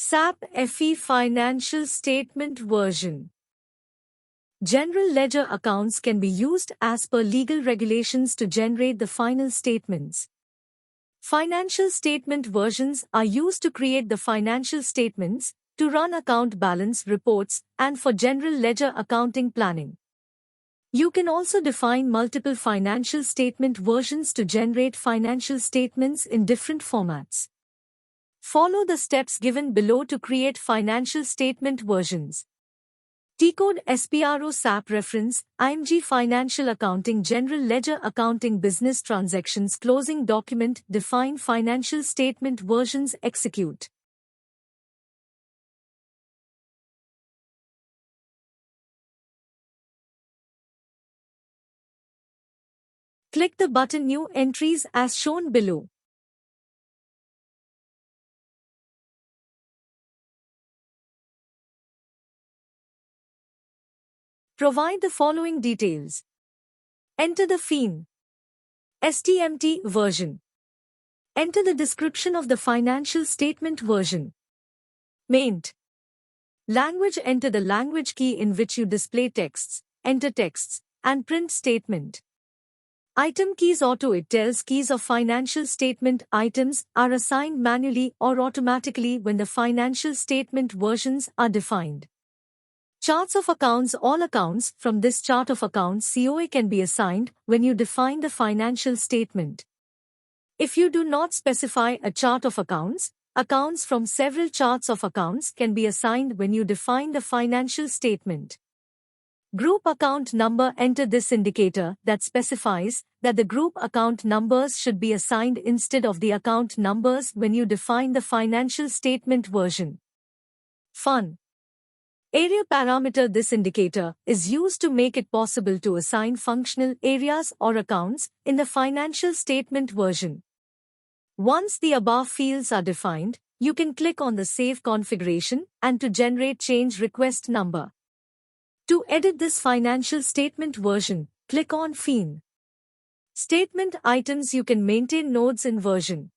SAP FE Financial Statement Version. General ledger accounts can be used as per legal regulations to generate the final statements. Financial statement versions are used to create the financial statements, to run account balance reports, and for general ledger accounting planning. You can also define multiple financial statement versions to generate financial statements in different formats. Follow the steps given below to create financial statement versions. T-code SPRO SAP reference, IMG Financial Accounting General Ledger Accounting Business Transactions Closing Document Define Financial Statement Versions Execute. Click the button New Entries as shown below. Provide the following details. Enter the FIN STMT version. Enter the description of the financial statement version. Maint. Language. Enter the language key in which you display texts, enter texts, and print statement. Item keys. Auto it tells keys of financial statement items are assigned manually or automatically when the financial statement versions are defined. Charts of accounts. All accounts from this chart of accounts COA can be assigned when you define the financial statement. If you do not specify a chart of accounts, accounts from several charts of accounts can be assigned when you define the financial statement. Group account number. Enter this indicator that specifies that the group account numbers should be assigned instead of the account numbers when you define the financial statement version. Fun. Area parameter. This indicator is used to make it possible to assign functional areas or accounts in the financial statement version. Once the above fields are defined, you can click on the Save Configuration and to generate change request number. To edit this financial statement version, click on FIN Statement Items. You can maintain nodes in version.